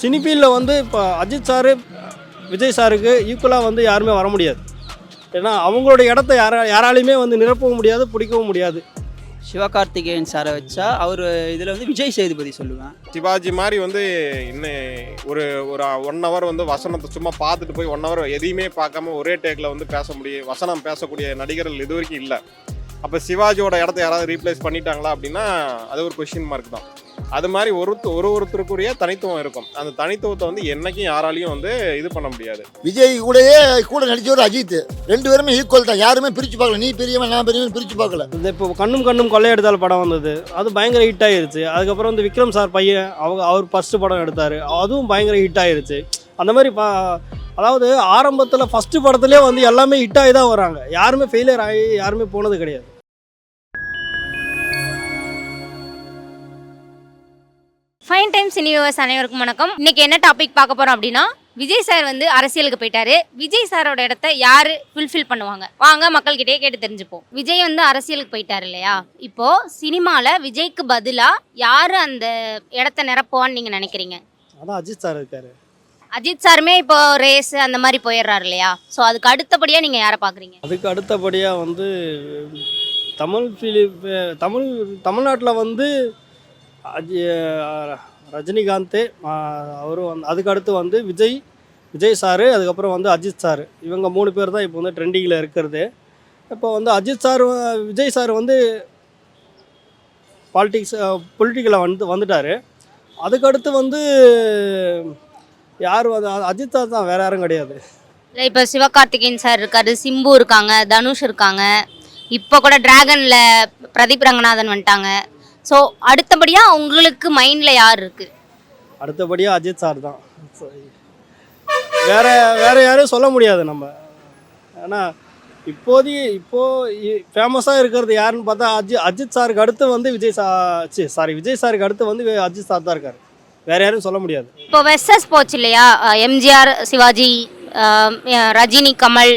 Cine ஃபீல்டில் வந்து இப்போ அஜித் சார் விஜய் சாருக்கு ஈக்குவலாக வந்து யாருமே வர முடியாது. ஏன்னா அவங்களோட இடத்த யாராலையுமே வந்து நிரப்பவும் முடியாது, பிடிக்கவும் முடியாது. சிவகார்த்திகேயன் சாரை வச்சா அவர் இதில் வந்து விஜய் சேதுபதி சொல்லுவேன். சிவாஜி மாதிரி வந்து இன்னும் ஒரு ஒரு 1 ஹவர் வந்து வசனத்தை சும்மா பார்த்துட்டு போய் 1 ஹவர் எதையுமே பார்க்காம ஒரே டேக்கில் வந்து பேச முடியும், வசனம் பேசக்கூடிய நடிகர்கள் இது வரைக்கும் இல்லை. அப்போ சிவாஜியோட இடத்த யாராவது ரீப்ளேஸ் பண்ணிட்டாங்களா அப்படின்னா அது ஒரு கொஷின் மார்க் தான். அது மாதிரி ஒருத்தருக்குரிய தனித்துவம் இருக்கும். அந்த தனித்துவத்தை வந்து என்னைக்கும் யாராலையும் வந்து இது பண்ண முடியாது. விஜய் கூடயே கூட நடிச்சவர் அஜித், 2 பேருமே ஈக்குவல் தான். யாருமே பிரித்து பார்க்கல, நீ பெரியவன் நான் பெரியவன் பிரித்து பார்க்கல. இந்த இப்போ கண்ணும் கொள்ளையடித்தால் படம் வந்தது, அது பயங்கர ஹிட் ஆயிருச்சு. அதுக்கப்புறம் வந்து விக்ரம் சார் பையன் அவர் ஃபஸ்ட்டு படம் எடுத்தார், அதுவும் பயங்கர ஹிட் ஆயிருச்சு. அந்த மாதிரி அதாவது ஆரம்பத்தில் ஃபஸ்ட்டு படத்துலேயே வந்து எல்லாமே ஹிட் ஆகி தான் வராங்க. யாருமே ஃபெயிலியர் ஆகி யாருமே போனது கிடையாது. ஃபைன் டைம்ஸ் சினிவர்ஸ் அனைவருக்கும் வணக்கம். இன்னைக்கு என்ன டாபிக் பார்க்க போறோம் அப்படின்னா, விஜய் சார் வந்து அரசியலுக்கு போயிட்டாரு. விஜய் சாரோட இடத்த யாரு ஃபுல்ஃபில் பண்ணுவாங்க? வாங்க மக்கள்கிட்டயே கேட்டு தெரிஞ்சுப்போம். விஜய் வந்து அரசியலுக்கு போயிட்டாரு இல்லையா? இப்போ சினிமால விஜய்க்கு பதிலா யாரு அந்த இடத்த நிரப்புவான்னு நீங்க நினைக்கிறீங்க? அதான் அஜித் சார் இருக்காரு. அஜித் சாருமே இப்போ ரேஸ் அந்த மாதிரி போயிடுறாரு இல்லையா? ஸோ அதுக்கு அடுத்தபடியா நீங்க யாரை பாக்குறீங்க? அதுக்கு அடுத்தபடியாக வந்து தமிழ்நாட்டில் வந்து ரஜினிகாந்த், அவரும் வந்து அதுக்கு அடுத்து வந்து விஜய் சார், அதுக்கப்புறம் வந்து அஜித் சார். இவங்க 3 பேர் தான் இப்போ வந்து ட்ரெண்டிங்கில் இருக்கிறது. இப்போ வந்து அஜித் சார் விஜய் சார் வந்து பொலிட்டிக்கலில் வந்துட்டார். அதுக்கடுத்து வந்து யார் வந்து அஜித் சார் தான், வேறு யாரும் கிடையாது. இல்லை, இப்போ சிவகார்த்திகேயன் சார் இருக்காரு, சிம்பு இருக்காங்க, தனுஷ் இருக்காங்க, இப்போ கூட டிராகனில் பிரதீப் ரங்கநாதன் வந்துட்டாங்க. ஸோ அடுத்தபடியாக உங்களுக்கு மைண்டில் யார் இருக்குது? அடுத்தபடியாக அஜித் சார் தான். வேறு யாரும் சொல்ல முடியாது நம்ம. ஏன்னா இப்போது ஃபேமஸாக இருக்கிறது யாருன்னு பார்த்தா அஜித் சாருக்கு அடுத்து வந்து விஜய் சாருக்கு அடுத்து வந்து அஜித் சார் தான் இருக்கார். வேறு யாரும் சொல்ல முடியாது. இப்போ வெர்சஸ் போச்சு இல்லையா? எம்ஜிஆர் சிவாஜி, ரஜினி கமல்,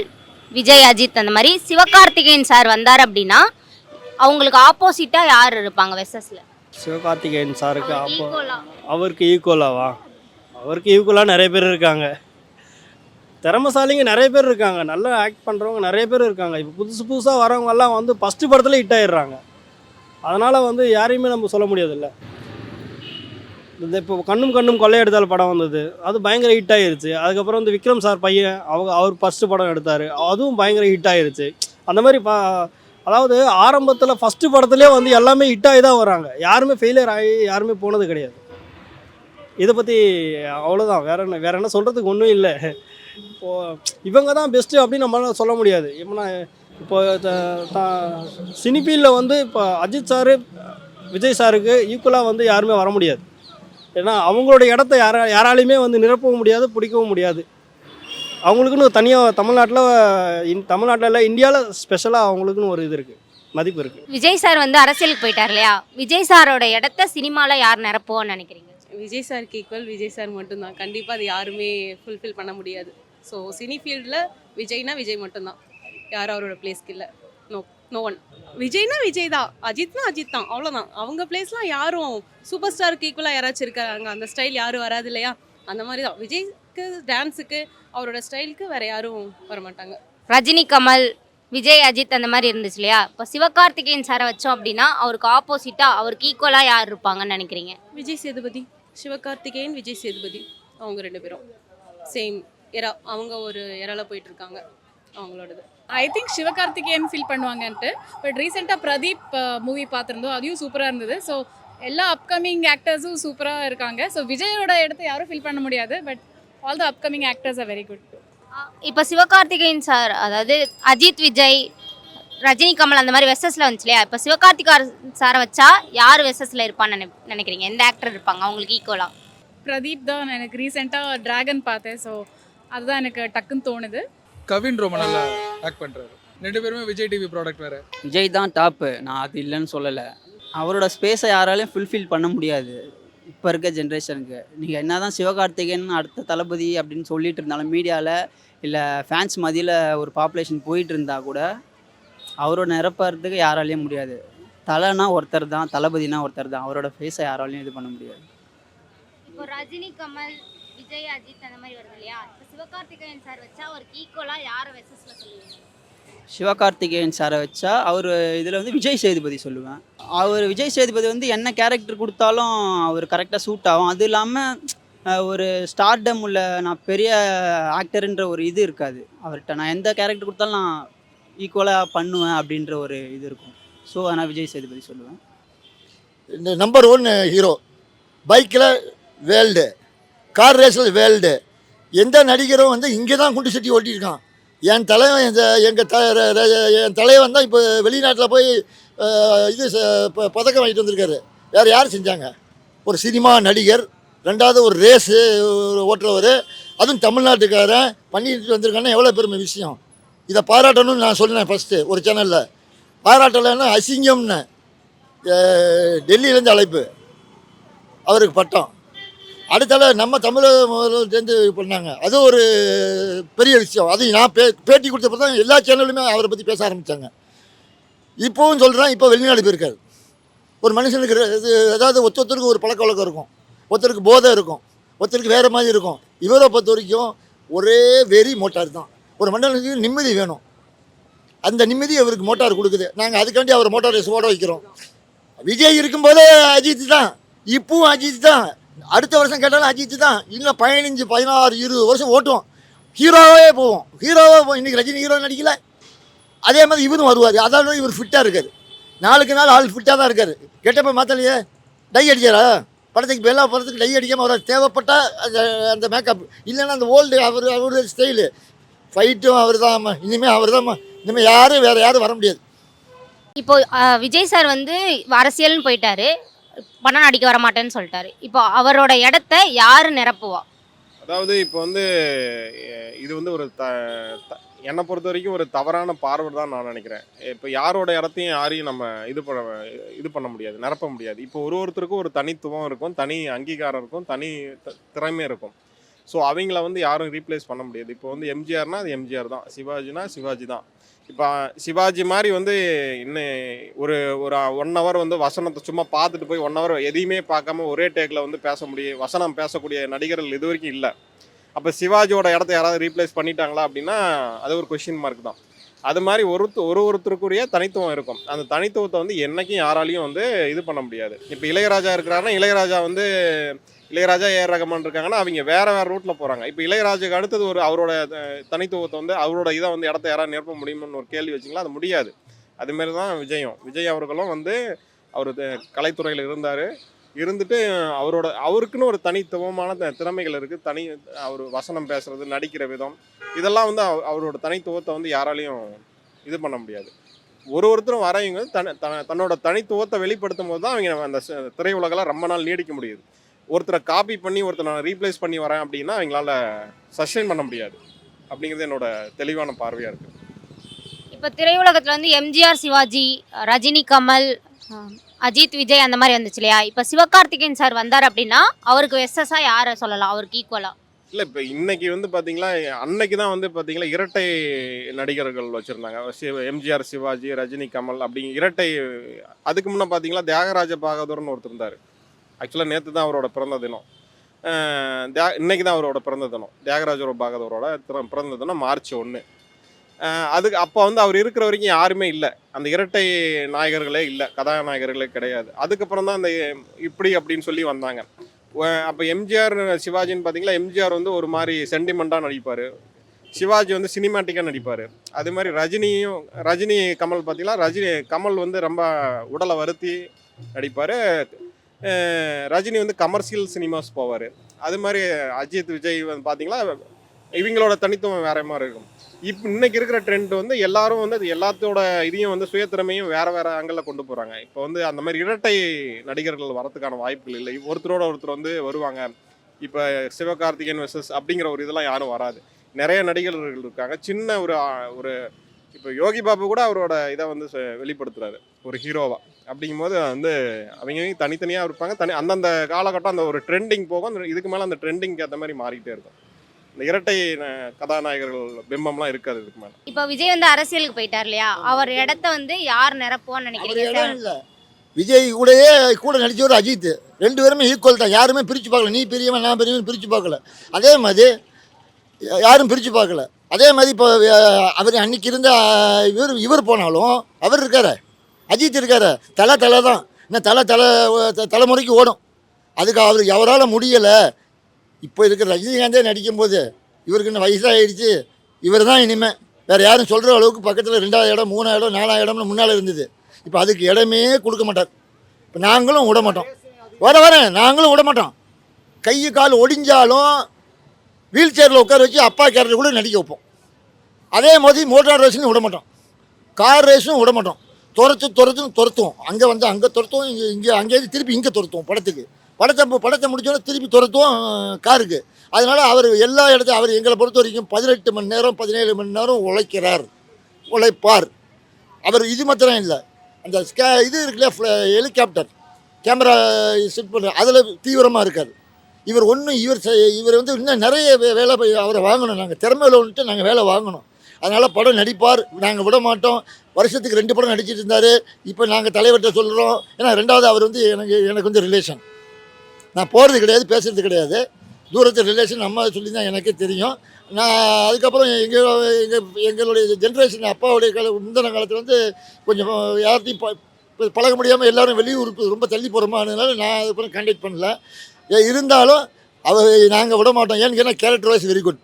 விஜய் அஜித், அந்த மாதிரி சிவகார்த்திகேயன் சார் வந்தார் அப்படின்னா அவங்களுக்கு ஆப்போசிட்டாக யார் இருப்பாங்க வெர்சஸில்? சிவகார்த்திகேயன் சாருக்கு அவருக்கு ஈக்குவலாக நிறைய பேர் இருக்காங்க. திறமைசாலிங்க நிறைய பேர் இருக்காங்க, நல்லா ஆக்ட் பண்ணுறவங்க நிறைய பேர் இருக்காங்க. இப்போ புதுசாக வரவங்கெல்லாம் வந்து ஃபஸ்ட்டு படத்தில் ஹிட் ஆகிடுறாங்க. அதனால் வந்து யாரையுமே நம்ம சொல்ல முடியாதுல்ல. இந்த இப்போ கண்ணும் கொள்ளையடித்தால் படம் வந்தது, அது பயங்கர ஹிட் ஆகிருச்சு. அதுக்கப்புறம் வந்து விக்ரம் சார் பையன் அவர் ஃபஸ்ட்டு படம் எடுத்தார், அதுவும் பயங்கர ஹிட் ஆகிருச்சு. அந்த மாதிரி அதாவது ஆரம்பத்தில் ஃபஸ்ட்டு படத்துலேயே வந்து எல்லாமே ஹிட் ஆகி தான் வராங்க. யாருமே ஃபெயிலியர் ஆகி யாருமே போனது கிடையாது. இதை பற்றி அவ்வளோதான். வேற என்ன சொல்கிறதுக்கு ஒன்றும் இல்லை. இப்போது இவங்க தான் பெஸ்ட்டு அப்படின்னு நம்மளால சொல்ல முடியாது. இப்போ சினி ஃபீல்டில் வந்து இப்போ அஜித் சார் விஜய் சாருக்கு ஈக்குவலாக வந்து யாருமே வர முடியாது. ஏன்னா அவங்களோட இடத்த யாராலையுமே வந்து நிரப்பவும் முடியாது, பிடிக்கவும் முடியாது. அவங்களுக்குன்னு தனியாக தமிழ்நாட்டில் இல்லை, இந்தியாவில் ஸ்பெஷலாக அவங்களுக்குன்னு ஒரு இது இருக்குது, மதிப்பு இருக்குது. விஜய் சார் வந்து அரசியலுக்கு போயிட்டார் இல்லையா? விஜய் சாரோட இடத்த சினிமாவில் யார் நிரப்புவோன்னு நினைக்கிறீங்க? விஜய் சாருக்கு ஈக்குவல் விஜய் சார் மட்டும்தான். கண்டிப்பாக அது யாருமே ஃபுல்ஃபில் பண்ண முடியாது. ஸோ சினி ஃபீல்டில் விஜய்னா விஜய் மட்டும்தான், யாரும் அவரோட பிளேஸ்க்கு இல்லை. No one. விஜய்னா விஜய் தான், அஜித்னா அஜித் தான், அவ்வளோதான். அவங்க பிளேஸ்லாம் யாரும் சூப்பர் ஸ்டாருக்கு ஈக்குவலாக யாராச்சும் இருக்காங்க, அந்த ஸ்டைல் யாரும் வராது இல்லையா? அந்த மாதிரி தான் விஜய்க்கு டான்ஸுக்கு அவரோட ஸ்டைலுக்கு வேறு யாரும் வரமாட்டாங்க. ரஜினி கமல், விஜய் அஜித் அந்த மாதிரி இருந்துச்சு இல்லையா? இப்போ சிவகார்த்திகேயன் சாரை வச்சோம் அப்படின்னா அவருக்கு ஆப்போசிட்டாக அவருக்கு ஈக்குவலாக யார் இருப்பாங்கன்னு நினைக்கிறீங்க? விஜய் சேதுபதி, சிவகார்த்திகேயன், விஜய் சேதுபதி, அவங்க 2 பேரும் சேம் எரா. அவங்க ஒரு எரால போயிட்டுருக்காங்க அவங்களோடது. ஐ திங்க் சிவகார்த்திகேயன் ஃபீல் பண்ணுவாங்கன்ட்டு. பட் ரீசெண்டாக பிரதீப் மூவி பார்த்துருந்தோம், அதையும் சூப்பராக இருந்தது. ஸோ எல்லா அப்கமிங் ஆக்டர்ஸும் சூப்பராக இருக்காங்க. ஸோ விஜயோட இடத்த யாரும் ஃபீல் பண்ண முடியாது. But all the upcoming actors are very good. இப்போ சிவகார்த்திகேயன் சார், அதாவது அஜித் விஜய் ரஜினி கமல் அந்த மாதிரி வெர்சஸில் வந்துச்சு இல்லையா? இப்போ சிவகார்த்திகேயன் சாரை வச்சா யார் வெர்சஸில் இருப்பான்னு நினைக்கிறீங்க? எந்த ஆக்டர் இருப்பாங்க அவங்களுக்கு ஈக்குவலாக? பிரதீப் தான். எனக்கு ரீசெண்டாக டிராகன் பார்த்தேன், ஸோ அதுதான் எனக்கு டக்குன்னு தோணுது. கவின் ரொம்ப நல்லா ஆக்ட் பண்ணுறாரு. 2 பேருமே விஜய் டிவி ப்ராடக்ட் வேறு. விஜய் தான் டாப்பு, நான் அது இல்லைன்னு சொல்லலை. அவரோட ஸ்பேஸை யாராலையும் ஃபுல்ஃபில் பண்ண முடியாது இப்போ இருக்க ஜென்ரேஷனுக்கு. நீங்கள் என்ன தான் சிவகார்த்திகேயன் அடுத்த தளபதி அப்படின்னு சொல்லிட்டு இருந்தாலும் மீடியாவில் இல்லை ஃபேன்ஸ் மதியில் ஒரு பாப்புலேஷன் போயிட்டு இருந்தால் கூட அவரோட நிரப்புறதுக்கு யாராலையும் முடியாது. தலைனா ஒருத்தர் தான், தளபதினா ஒருத்தர் தான். அவரோட ஃபேஸை யாராலையும் இது பண்ண முடியாது. இப்போ ரஜினி கமல் விஜய் அஜித் அந்த மாதிரி வருது இல்லையா? இப்போ சிவகார்த்திகேயன் சார் வச்சா அவருக்கு ஈக்குவலாக யாரை வெசஸ்ல சொல்லுவீங்க? சிவகார்த்திகேயன் சாரை வச்சா அவர் இதில் வந்து விஜய் சேதுபதி சொல்லுவேன். அவர் விஜய் சேதுபதி வந்து என்ன கேரக்டர் கொடுத்தாலும் அவர் கரெக்டாக சூட் ஆகும். அது இல்லாமல் ஒரு ஸ்டார்டம் உள்ள நான் பெரிய ஆக்டருன்ற ஒரு இது இருக்காது அவர்கிட்ட. நான் எந்த கேரக்டர் கொடுத்தாலும் நான் ஈக்குவலாக பண்ணுவேன் அப்படின்ற ஒரு இது இருக்கும். ஸோ நான் விஜய் சேதுபதி சொல்லுவேன். இந்த நம்பர் 1 ஹீரோ. பைக்கில் வேர்ல்டு, கார் ரேஸில் வேர்ல்டு. எந்த நடிகரும் வந்து இங்கே தான் குண்டு சட்டி ஓட்டியிருக்கான். என் தலைவன் என் தலைவன் தான் இப்போ வெளிநாட்டில் போய் இது பதக்கம் வாங்கிட்டு வந்திருக்காரு. வேறு யார் செஞ்சாங்க? ஒரு சினிமா நடிகர், ரெண்டாவது ஒரு ரேஸு ஓட்டுறவர், அதுவும் தமிழ்நாட்டுக்காரன் பண்ணிட்டு வந்திருக்காங்கன்னா எவ்வளோ பெருமை விஷயம். இதை பாராட்டணும்னு நான் சொன்னேன் ஃபஸ்ட்டு ஒரு சேனலில். பாராட்டலைன்னா அசிங்கம்னு டெல்லியிலேருந்து அழைப்பு, அவருக்கு பட்டம். அடுத்தால நம்ம தமிழ் பண்ணாங்க, அது ஒரு பெரிய விஷயம். அது நான் பேட்டி கொடுத்தப்போ தான் எல்லா சேனலுமே அவரை பற்றி பேச ஆரம்பித்தாங்க. இப்போவும் சொல்கிறேன், இப்போ வெளிநாடு போயிருக்காரு. ஒரு மனுஷனுக்கு இது அதாவது ஒருத்தருக்கு ஒரு பழக்க வழக்கம் இருக்கும், ஒருத்தருக்கு போதை இருக்கும், ஒருத்தருக்கு வேறு மாதிரி இருக்கும். இவரை பொறுத்த வரைக்கும் ஒரே வெறி மோட்டார் தான். ஒரு மண்டலத்துக்கு நிம்மதி வேணும், அந்த நிம்மதி அவருக்கு மோட்டார் கொடுக்குது. நாங்கள் அதுக்காண்டி அவர் மோட்டார் ரேஸ் ஓட வைக்கிறோம். விஜய் இருக்கும்போதே அஜித் தான், இப்பவும் அஜித் தான், அடுத்த வருஷம் கேட்டாலும் அஜித் தான். இன்னும் 15, 16, 20 வருஷம் ஓட்டுவோம், ஹீரோவே போவோம், ஹீரோவே போவோம். இன்றைக்கி ரஜினி ஹீரோ நடிக்கல, அதே மாதிரி இவரும் வருவார். அதாவது இவர் ஃபிட்டாக இருக்கார், நாளுக்கு நாள் ஆள் ஃபிட்டாக தான் இருக்கார். கெட்டப்போ மாற்றலையே, டை அடிச்சாரா படத்துக்கு, எல்லா படத்துக்கு டை அடிக்காமல் அவர் தேவைப்பட்டால் அந்த மேக்கப் இல்லைன்னா அந்த ஓல்டு அவருடைய ஸ்டைலு ஃபைட்டும் அவர் தான். இனிமேல் அவர் தான், இனிமேல் யாரும் வேறு யாரும் வர முடியாது. இப்போ விஜய் சார் வந்து அரசியல்னு போயிட்டாரு, படம் நடிக்க வர மாட்டேன்னு சொல்லிட்டாரு. இப்போ அவரோட இடத்த யார் நிரப்புவா? அதாவது இப்போ வந்து இது வந்து ஒரு என்னை பொறுத்த வரைக்கும் ஒரு தவறான பார்வை தான் நான் நினைக்கிறேன். இப்போ யாரோட இடத்தையும் யாரையும் நம்ம இது பண்ண முடியாது, நிரப்ப முடியாது. இப்போ ஒருத்தருக்கும் ஒரு தனித்துவம் இருக்கும், தனி அங்கீகாரம் இருக்கும், தனி திறமை இருக்கும். ஸோ அவங்கள வந்து யாரும் ரீப்ளேஸ் பண்ண முடியாது. இப்போ வந்து எம்ஜிஆர்னா அது எம்ஜிஆர் தான், சிவாஜினா சிவாஜி தான். இப்போ சிவாஜி மாதிரி வந்து இன்னும் ஒரு 1 ஹவர் வந்து வசனத்தை சும்மா பார்த்துட்டு போய் 1 ஹவர் எதையுமே பார்க்காம ஒரே டேக்கில் வந்து வசனம் பேசக்கூடிய நடிகர்கள் இது வரைக்கும் இல்லை. அப்போ சிவாஜியோட இடத்த யாராவது ரீப்ளேஸ் பண்ணிட்டாங்களா அப்படின்னா அது ஒரு கொஷின் மார்க் தான். அது மாதிரி ஒருத்தருக்குரிய தனித்துவம் இருக்கும். அந்த தனித்துவத்தை வந்து என்றைக்கும் யாராலையும் வந்து இது பண்ண முடியாது. இப்போ இளையராஜா இருக்கிறாருன்னா இளையராஜா ஏஆர் ரஹ்மான் இருக்காங்கன்னா அவங்க வேறு ரூட்டில் போகிறாங்க. இப்போ இளையராஜாக்கு அடுத்தது அவரோட தனித்துவத்தை வந்து அவரோட இதை வந்து இடத்த யாராவது நிரப்ப முடியும்னு ஒரு கேள்வி வச்சிங்களா, அது முடியாது. அதுமாரி தான் விஜய் அவர்களும் வந்து அவர் கலைத்துறையில் இருந்துட்டு அவருக்குன்னு ஒரு தனித்துவமான திறமைகள் இருக்குது. அவர் வசனம் பேசுகிறது, நடிக்கிற விதம், இதெல்லாம் வந்து அவரோட தனித்துவத்தை வந்து யாராலையும் இது பண்ண முடியாது. ஒருத்தரும் வரவங்க தன்னோட தனித்துவத்தை வெளிப்படுத்தும் போது தான் அவங்க அந்த திரையுலகெல்லாம் ரொம்ப நாள் நீடிக்க முடியுது. ஒருத்தரை காப்பி பண்ணி ஒருத்தரை நான் ரீப்ளேஸ் பண்ணி வரேன் அப்படின்னா அவங்களால சஸ்டெயின் பண்ண முடியாது. அப்படிங்கிறது என்னோட தெளிவான பார்வையாக இருக்குது. இப்போ திரையுலகத்தில் வந்து எம்ஜிஆர், சிவாஜி, ரஜினி, கமல், அஜித், விஜய் அந்த மாதிரி வந்துச்சு இல்லையா? இப்போ சிவகார்த்திகேயன் சார் வந்தார் அப்படின்னா அவருக்கு வெஸ்ஸஸாக யாரை சொல்லலாம், அவருக்கு ஈக்குவலாக? இல்லை, இப்போ இன்னைக்கு வந்து பார்த்தீங்களா, அன்னைக்கு தான் வந்து பார்த்தீங்களா இரட்டை நடிகர்கள் வச்சுருந்தாங்க. எம்ஜிஆர், சிவாஜி, ரஜினி, கமல் அப்படி இரட்டை. அதுக்கு முன்னே பார்த்தீங்களா தியாகராஜ பாகவதர்னு ஒருத்தர் இருந்தார். ஆக்சுவலாக நேற்று தான் அவரோட பிறந்த தினம். இன்னைக்கு தான் அவரோட பிறந்த தினம். தியாகராஜ பாகவதரோட பிறந்த தினம் மார்ச் 1. அதுக்கு அப்போ வந்து அவர் இருக்கிற வரைக்கும் யாருமே இல்லை, அந்த இரட்டை நாயகர்களே இல்லை, கதாநாயகர்களே கிடையாது. அதுக்கப்புறம் தான் அந்த இப்படி அப்படின்னு சொல்லி வந்தாங்க. அப்போ எம்ஜிஆர், சிவாஜின்னு பார்த்தீங்களா, எம்ஜிஆர் வந்து ஒரு மாதிரி சென்டிமெண்ட்டாக நடிப்பார், சிவாஜி வந்து சினிமேட்டிக்காக நடிப்பார். அது மாதிரி ரஜினி கமல் பார்த்தீங்களா, கமல் வந்து ரொம்ப உடலை வருத்தி நடிப்பார். ரஜினி வந்து கமர்ஷியல் சினிமாஸ் போவார். அது மாதிரி அஜித், விஜய் வந்து பார்த்தீங்களா இவங்களோட தனித்துவம் வேற மாதிரி இருக்கும். இப்போ இன்னைக்கு இருக்கிற ட்ரெண்ட் வந்து எல்லாரும் வந்து அது எல்லாத்தோட இதையும் வந்து சுயத்திறமையும் வேறு ஆங்கிளில் கொண்டு போகிறாங்க. இப்போ வந்து அந்த மாதிரி இரட்டை நடிகர்கள் வரதுக்கான வாய்ப்புகள் இல்லை. ஒருத்தரோட ஒருத்தர் வந்து வருவாங்க. இப்போ சிவகார்த்திகேயன் வெர்சஸ் அப்படிங்கிற ஒரு இதெல்லாம் யாரும் வராது. நிறைய நடிகர்கள் இருக்காங்க. சின்ன ஒரு இப்போ யோகி பாபு கூட அவரோட இதை வந்து வெளிப்படுத்துறாரு ஒரு ஹீரோவாக. அப்படிங்கும்போது வந்து அவங்க தனித்தனியாக இருப்பாங்க. அந்தந்த காலகட்டம் அந்த ஒரு ட்ரெண்டிங் போகும். இதுக்கு மேலே அந்த ட்ரெண்டிங்க்கு ஏற்ற மாதிரி மாறிக்கிட்டே இருக்கும். இந்த இரட்டை கதாநாயகர்கள் பிம்பம்லாம் இருக்காது இதுக்கு மேலே. இப்போ விஜய் வந்து அரசியலுக்கு போயிட்டார் இல்லையா, அவர் இடத்த வந்து யார் நிரப்புவான்னு நினைக்கிறீங்க? இடம் இல்லை, விஜய் கூடயே கூட நடித்தவர் அஜித். 2 பேருமே ஈக்குவல் தான். யாருமே பிரித்து பார்க்கல. நீ பெரியவன் நான் பெரியவன் பிரித்து பார்க்கல. அதே மாதிரி யாரும் பிரித்து பார்க்கல. அதே மாதிரி இப்போ அவர் அன்னைக்கு இருந்த இவர் போனாலும் அவர் இருக்கார், அஜித் இருக்கார். தலை தான் இன்னும் தலைமுறைக்கு ஓடும். அதுக்கு அவரால் முடியலை. இப்போ இருக்கிற ரஜினிகாந்தே நடிக்கும்போது இவருக்கு இன்னும் வயசாகிடுச்சு. இவர் தான் இனிமேல் வேறு யாரும் சொல்கிற அளவுக்கு பக்கத்தில் 2வது இடம் 3வது இடம் 4வது இடம்னு முன்னால் இருந்தது. இப்போ அதுக்கு இடமே கொடுக்க மாட்டார். இப்போ நாங்களும் விட மாட்டோம். வரேன் நாங்களும் விட மாட்டோம். கை கால் ஒடிஞ்சாலும் வீல் சேரில் உட்கார வச்சு அப்பா கேரக்டர் கூட நடிக்க வைப்போம். அதே மாதிரி மோட்டார் ரேஸும் விட மாட்டோம், கார் ரேஸும் விட மாட்டோம். துரத்துவோம். அங்கே வந்து அங்கே துரத்துவோம், இங்கே அங்கேயிருந்து திருப்பி இங்கே துரத்துவோம். படத்தை முடிச்சோன்னே திருப்பி துரத்துவோம் காருக்கு. அதனால் அவர் எல்லா இடத்தையும் அவர் எங்களை பொறுத்த வரைக்கும் 18 மணி நேரம் 17 மணி நேரம் உழைப்பார். அவர் இது மாத்திரம் இல்லை, அந்த இது இருக்குல்ல ஹெலிகாப்டர் கேமரா செட் பண்ணுற அதில் தீவிரமாக இருக்கார். இவர் வந்து இன்னும் நிறைய வேலை அவரை வாங்கணும். நாங்கள் திறமையில் வந்துட்டு நாங்கள் வேலை வாங்கணும். அதனால் படம் நடிப்பார், நாங்கள் விட மாட்டோம். வருஷத்துக்கு 2 படம் நடிச்சிட்டு இருந்தார். இப்போ நாங்கள் தலைவர்கிட்ட சொல்கிறோம். ஏன்னா 2வது அவர் வந்து எனக்கு வந்து ரிலேஷன். நான் போகிறது கிடையாது, பேசுகிறது கிடையாது. தூரத்து ரிலேஷன் அம்மா சொல்லி தான் எனக்கே தெரியும். நான் அதுக்கப்புறம் எங்களுடைய ஜென்ரேஷன் அப்பாவுடைய முந்தின காலத்தில் வந்து கொஞ்சம் யார்ட்டையும் பழக முடியாமல் எல்லோரும் வெளியூருக்கு ரொம்ப தள்ளி போகிறோமா, அதனால நான் அதுக்கப்புறம் கான்டாக்ட் பண்ணல. இருந்தாலும் நாங்கள் விட மாட்டோம். ஏன்னு கேட்டால் கேரக்டர் வைஸ் வெரி குட்.